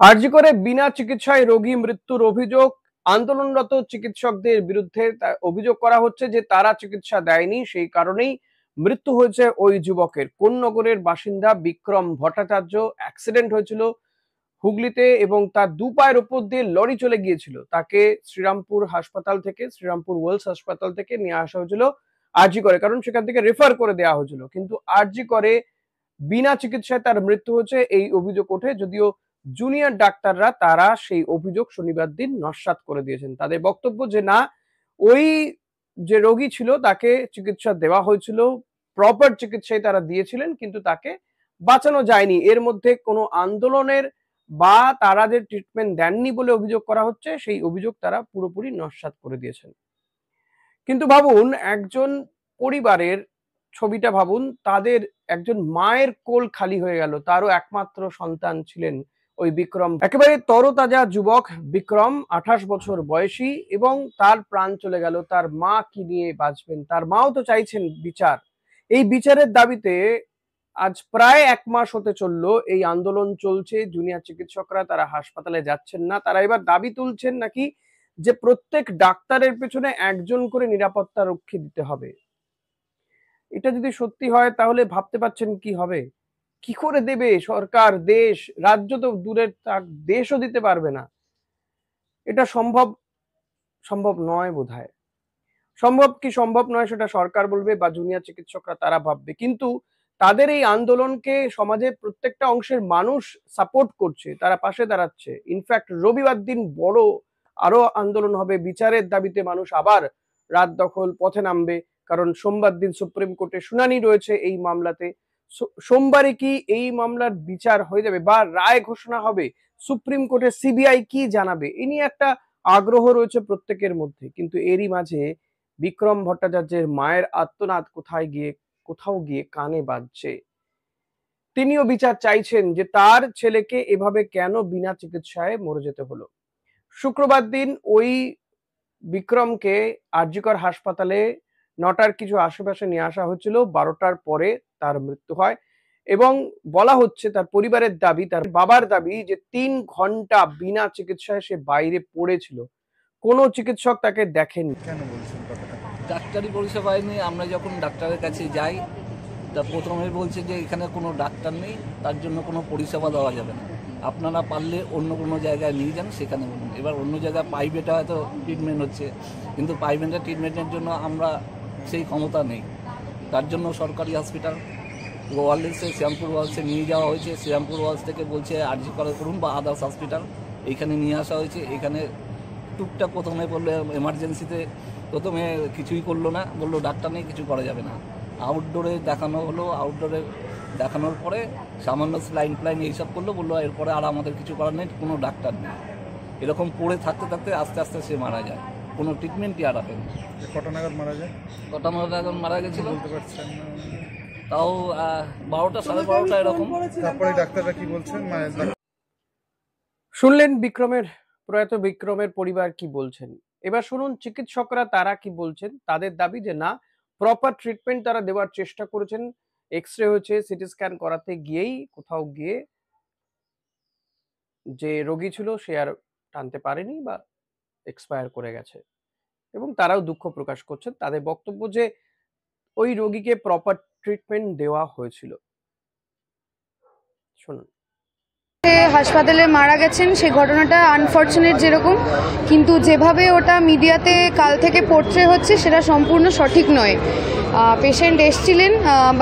আরজি করে বিনা চিকিৎসায় রোগী মৃত্যুর অভিযোগ। আন্দোলনরত চিকিৎসকদের বিরুদ্ধে অভিযোগ করা হচ্ছে যে তারা চিকিৎসা দেয়নি, সেই কারণেই মৃত্যু হয়েছে ওই যুবকের। কোন নগরের বাসিন্দা বিক্রম ভট্টাচার্য অ্যাক্সিডেন্ট হয়েছিল হুগলিতে এবং তার দু পায়ের উপর দিয়ে লরি চলে গিয়েছিল। তাকে শ্রীরামপুর হাসপাতাল থেকে, শ্রীরামপুর ওয়েলস হাসপাতাল থেকে নিয়ে আসা হয়েছিল আরজি করে, কারণ সেখান থেকে রেফার করে দেওয়া হয়েছিল। কিন্তু আরজি করে বিনা চিকিৎসায় তার মৃত্যু হচ্ছে এই অভিযোগ ওঠে, যদিও জুনিয়র ডাক্তাররা তারা সেই অভিযোগ শনিবার দিন নস্যাৎ করে দিয়েছেন। তাদের বক্তব্য যে না, ওই যে রোগী ছিল তাকে চিকিৎসা দেওয়া হয়েছিল, প্রপার চিকিৎসাই তারা দিয়েছিলেন, কিন্তু তাকে বাঁচানো যায়নি। এর মধ্যে কোনো আন্দোলনের বা তারা যে ট্রিটমেন্ট দেননি বলে অভিযোগ করা হচ্ছে, সেই অভিযোগ তারা পুরোপুরি নস্যাৎ করে দিয়েছেন। কিন্তু ভাবুন, একজন পরিবারের ছবিটা ভাবুন, তাদের একজন মায়ের কোল খালি হয়ে গেল, তারও একমাত্র সন্তান ছিলেন ওই বিক্রম। একেবারে তরতাজা যুবক বিক্রম, 28 বছর বয়সী, এবং তার প্রাণ চলে গেল। তার মা কি নিয়ে বাঁচবেন? তার মাও তো চাইছেন বিচার। এই বিচারের দাবিতে আজ প্রায় 1 মাস হতে চললো এই আন্দোলন চলছে। জুনিয়র চিকিৎসকরা তারা হাসপাতালে যাচ্ছেন না। তারা এবার দাবি তুলছেন নাকি যে প্রত্যেক ডাক্তারের পেছনে একজন করে নিরাপত্তা রক্ষী দিতে হবে। এটা যদি সত্যি হয় তাহলে ভাবতে পারছেন কি হবে? কি করে দেবে সরকার? দেশ, রাজ্য তো দূরের থাক, দেশও দিতে পারবে না। এটা সম্ভব নয় বোধহয়। সম্ভব কি সম্ভব নয় সেটা সরকার বলবে বা জুনিয়র চিকিৎসকরা তারা ভাববে, কিন্তু তাদের এই আন্দোলনকে সমাজের প্রত্যেকটা অংশের মানুষ সাপোর্ট করছে, তারা পাশে দাঁড়াচ্ছে। ইনফ্যাক্ট রবিবার দিন বড় আরো আন্দোলন হবে, বিচারের দাবিতে মানুষ আবার রাত দখল পথে নামবে, কারণ সোমবার দিন সুপ্রিম কোর্টে শুনানি রয়েছে এই মামলাতে। সোমবারে কি এই মামলার বিচার হয়ে যাবে বা রায় ঘোষণা হবে? সুপ্রিম কোর্টে সিবিআই কি জানাবে, এই নিয়ে একটা আগ্রহ রয়েছে প্রত্যেকের মধ্যে। কিন্তু এরই মাঝে বিক্রম ভট্টাচার্যের মায়ের আর্তনাদ কোথাও গিয়ে কানে বাজছে। তিনিও বিচার চাইছেন যে তার ছেলেকে এভাবে কেন বিনা চিকিৎসায় মরে যেতে হলো। শুক্রবার দিন ওই বিক্রমকে আরজিকর হাসপাতালে 9টার কিছু আশেপাশে নিয়ে আসা হয়েছিল। 12টার পরে তার মৃত্যু হয় এবং বলা হচ্ছে, তার পরিবারের দাবি, তার বাবার দাবি, যে 3 ঘন্টা বিনা চিকিৎসায় সে বাইরে পড়েছিল, কোনো চিকিৎসক তাকে দেখেনি। কেন বলছেন কথাটা? ডাক্তারি পরিষেবায় নিয়ে আমরা যখন ডাক্তারের কাছে যাই, তা প্রথমে বলছে যে এখানে কোনো ডাক্তার নেই, তার জন্য কোনো পরিষেবা দেওয়া যাবে না, আপনারা পারলে অন্য কোনো জায়গায় নিয়ে যান, সেখানে বলুন। এবার অন্য জায়গায় প্রাইভেটে হয়তো ট্রিটমেন্ট হচ্ছে, কিন্তু প্রাইভেটের ট্রিটমেন্টের জন্য আমরা সেই ক্ষমতা নেই। তার জন্য সরকারি হসপিটাল ওয়ার্ল্ডসে, শ্রীরামপুর ওয়ার্ল্ডসে নিয়ে যাওয়া হয়েছে। শ্রীরামপুর ওয়ার্ল্ডস থেকে বলছে আরজি করুন বা আদার্স হসপিটাল, এইখানে নিয়ে আসা হয়েছে। এখানে টুকটাক প্রথমে বললো এমার্জেন্সিতে, প্রথমে কিছুই করলো না, বললো ডাক্তার নেই, কিছু করা যাবে না। আউটডোরে দেখানো হলো, আউটডোরে দেখানোর পরে সামান্য স্লাইন এইসব করলো, বললো এরপরে আর আমাদের কিছু করার নেই, কোনো ডাক্তার নেই। এরকম পড়ে থাকতে থাকতে আস্তে আস্তে সে মারা যায়, কোনো ট্রিটমেন্টই আর হবে না। কটা নাগাদ মারা যায়? কটা নাগাদ মারা গেছিল বলতে পারছেন না? তাও 12টা, 12:30 এরকম। তারপরে ডাক্তাররা কি বলছেন? শুনলেন প্রয়াত বিক্রমের পরিবার কি বলছেন। এবার শুনুন চিকিৎসকরা তারা কি বলছেন। তাদের দাবি যে না, প্রপার ট্রিটমেন্ট তারা দেওয়ার চেষ্টা করেছেন। এক্সরে হয়েছে, সিটি স্ক্যান করাতে গিয়েই কোথাও গিয়ে যে রোগী ছিল সে আর টানতে পারেনি বা এক্সপায়ার করে গেছে, এবং তারাও দুঃখ প্রকাশ করছেন। তাদের বক্তব্য যে ওই রোগীকে প্রপার ট্রিটমেন্ট দেওয়া হয়েছিল। শুনুন। হাসপাতালে মারা গেছেন, সেই ঘটনাটা আনফর্চুনেট যেরকম, কিন্তু যেভাবে ওটা মিডিয়াতে কাল থেকে পোর্ট্রে হচ্ছে সেটা সম্পূর্ণ সঠিক নয়। পেশেন্ট এসছিলেন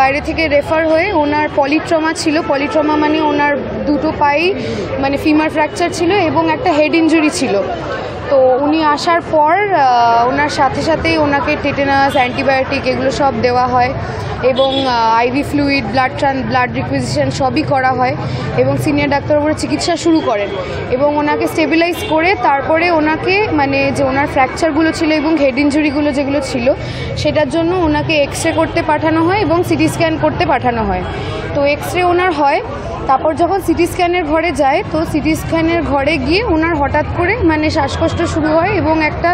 বাইরে থেকে রেফার হয়ে, ওনার পলিট্রমা ছিল। পলিট্রমা মানে ওনার দুটো পাই মানে ফিমার ফ্র্যাকচার ছিল এবং একটা হেড ইনজুরি ছিল। তো উনি আসার পর ওনার সাথে সাথেই ওনাকে টেটেনাস, অ্যান্টিবায়োটিক এগুলো সব দেওয়া হয় এবং আইভি ফ্লুইড, ব্লাড রিকুইজিশন সবই করা হয় এবং সিনিয়র ডাক্তারবাবুরা চিকিৎসা শুরু করেন এবং ওনাকে স্টেবিলাইজ করে তারপরে ওনাকে মানে যে ওনার ফ্র্যাকচারগুলো ছিল এবং হেড ইনজুরিগুলো যেগুলো ছিল সেটার জন্য ওনাকে এক্সরে করতে পাঠানো হয় এবং সিটি স্ক্যান করতে পাঠানো হয়। তো এক্সরে ওনার হয়, তারপর যখন সিটি স্ক্যানের ঘরে যায়, তো সিটি স্ক্যানের ঘরে গিয়ে ওনার হঠাৎ করে মানে শ্বাসকষ্ট শুরু হয় এবং একটা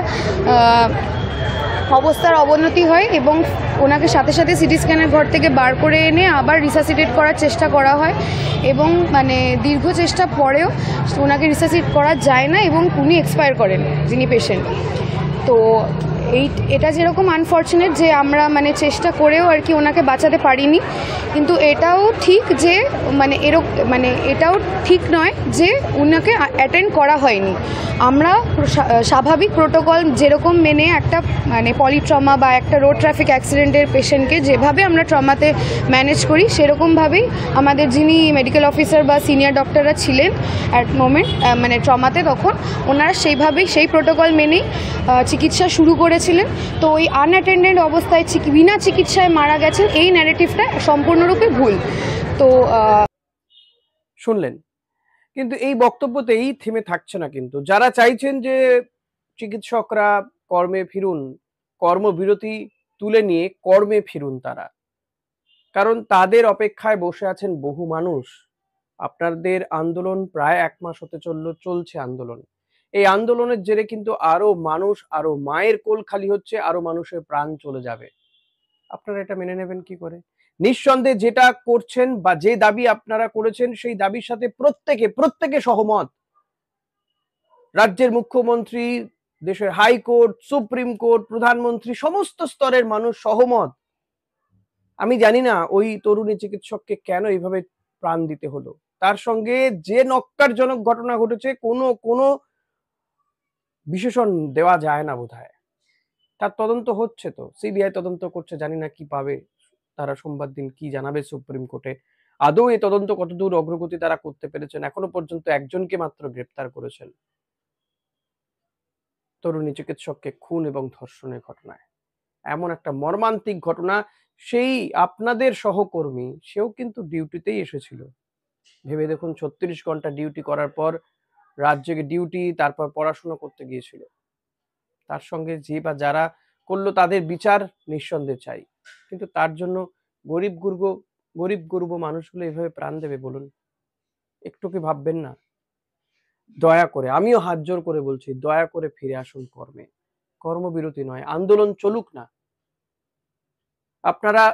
অবস্থার অবনতি হয় এবং ওনাকে সাথে সাথে সিটি স্ক্যানের ঘর থেকে বার করে এনে আবার রিসাসিটেট করার চেষ্টা করা হয় এবং মানে দীর্ঘ চেষ্টা পরেও ওনাকে রিসাসিটেট করা যায় না এবং উনি এক্সপায়ার করেন যিনি পেশেন্ট। তো এটা যেরকম আনফর্চুনেট যে আমরা মানে চেষ্টা করেও আর কি ওনাকে বাঁচাতে পারিনি, কিন্তু এটাও ঠিক যে মানে এটাও ঠিক নয় যে ওনাকে অ্যাটেন্ড করা হয়নি। আমরা স্বাভাবিক প্রোটোকল যেরকম মেনে একটা মানে পলিট্রমা বা একটা রোড ট্রাফিক অ্যাক্সিডেন্টের পেশেন্টকে যেভাবে আমরা ট্রমাতে ম্যানেজ করি সেরকমভাবেই আমাদের যিনি মেডিকেল অফিসার বা সিনিয়র ডক্টররা ছিলেন অ্যাট মোমেন্ট মানে ট্রমাতে, তখন ওনারা সেইভাবেই সেই প্রোটোকল মেনেই চিকিৎসা শুরু করেছিলেন। তো ওই আনঅ্যাটেন্ডেড অবস্থায় বিনা চিকিৎসায় মারা গেছেন এই ন্যারেটিভটা সম্পূর্ণরূপে ভুল। তো শুনলেন, কিন্তু এই বক্তব্যতেই থেমে থাকছে না। কিন্তু যারা চাইছেন যে চিকিৎসকরা কর্মে ফিরুন, কর্মবিরতি তুলে নিয়ে কর্মে ফিরুন তারা, কারণ তাদের অপেক্ষায় বসে আছেন বহু মানুষ। আপনাদের আন্দোলন প্রায় 1 মাস হতে চলছে আন্দোলন। এই আন্দোলনের জেরে কিন্তু আরো মানুষ, আরো মায়ের কোল খালি হচ্ছে, আরো মানুষের প্রাণ চলে যাবে। আপনারা এটা মেনে নেবেন কি করে? নিঃসন্দেহে যেটা করছেন বা যে দাবি আপনারা করেছেন সেই দাবির সাথে প্রত্যেকে সহমত। রাজ্যের মুখ্যমন্ত্রী, দেশের হাইকোর্ট, সুপ্রিম কোর্ট, প্রধানমন্ত্রী, সমস্ত স্তরের মানুষ সহমত। আমি জানি না ওই তরুণী চিকিৎসককে কেন এইভাবে প্রাণ দিতে হলো। তার সঙ্গে যে নক্কারজনক ঘটনা ঘটেছে কোনো বিশেষণ দেওয়া যায় না বোধহয়। তার তদন্ত হচ্ছে, তো সিবিআই তদন্ত করছে, জানি না কি পাবে তারা, সোমবার দিন কি জানাবে সুপ্রিম কোর্টে। আদৌ এই তদন্ত কতদূর অগ্রগতি তারা করতে পেরেছেন? এখনো পর্যন্ত একজনকে মাত্র গ্রেপ্তার করেছেন তরুণী চিকিৎসককে খুন এবং ধর্ষণের ঘটনায়। এমন একটা মর্মান্তিক ঘটনা, সেই আপনাদের সহকর্মী সেও কিন্তু ডিউটিতেই এসেছিল। ভেবে দেখুন, 36 ঘন্টা ডিউটি করার পর রাজ্যে ডিউটি, তারপর পড়াশোনা করতে গিয়েছিল। তার সঙ্গে যে বা যারা করলো তাদের বিচার নিঃসন্দেহে চাই, কিন্তু তার জন্য গরিব গুরব মানুষগুলো এভাবে প্রাণ দেবে বলুন? একটু কি ভাববেন না? দয়া করে, আমিও হাত জোর করে বলছি, দয়া করে ফিরে আসুন কর্মে। কর্মবিরতি নয়, আন্দোলন চলুক না। আপনারা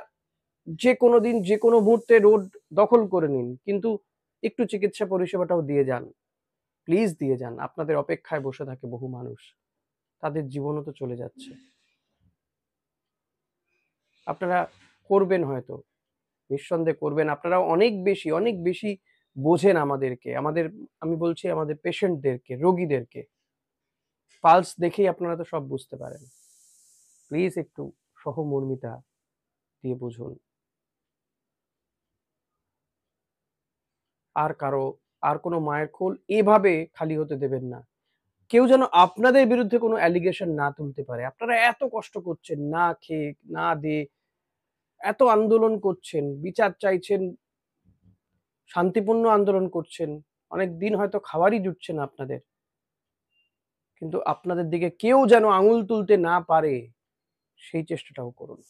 যে কোনো দিন যে কোনো মুহূর্তে রোড দখল করে নিন, কিন্তু একটু চিকিৎসা পরিষেবাটাও দিয়ে যান, প্লিজ দিয়ে যান। আপনাদের অপেক্ষায় বসে থাকে বহু মানুষ, তাদের জীবনও তো চলে যাচ্ছে। আপনারা করবেন, হয়তো নিঃসন্দেহে করবেন। আপনারা অনেক বেশি বোঝেন আমাদেরকে, আমি বলছি আমাদের পেশেন্টদেরকে, রোগীদেরকে। পালস দেখেই আপনারা তো সব বুঝতে পারেন। প্লিজ একটু সহমর্মিতা দিয়ে বুঝুন। আর কোনো মায়ের কোল এভাবে খালি হতে দেবেন না। কেউ যেন আপনাদের বিরুদ্ধে কোনো অ্যালিগেশন না তুলতে পারে। আপনারা এত কষ্ট করছেন, না খেয়ে না দিয়ে এত আন্দোলন করছেন, বিচার চাইছেন, শান্তিপূর্ণ আন্দোলন করছেন, অনেক দিন হয়তো খাবারই জুটছে না আপনাদের, কিন্তু আপনাদের দিকে কেউ যেন আঙুল তুলতে না পারে সেই চেষ্টাটাও করুন।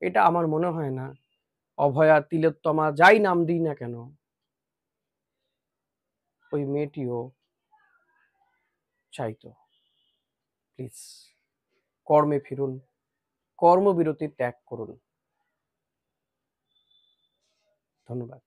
এটা আমার মনে হয় না অভয়া, তিলোত্তমা, যাই নাম দিই না কেন, ওই মেয়েটিও চাইতো। প্লিজ কর্মে ফিরুন, কর্মবিরতি ত্যাগ করুন। ধন্যবাদ।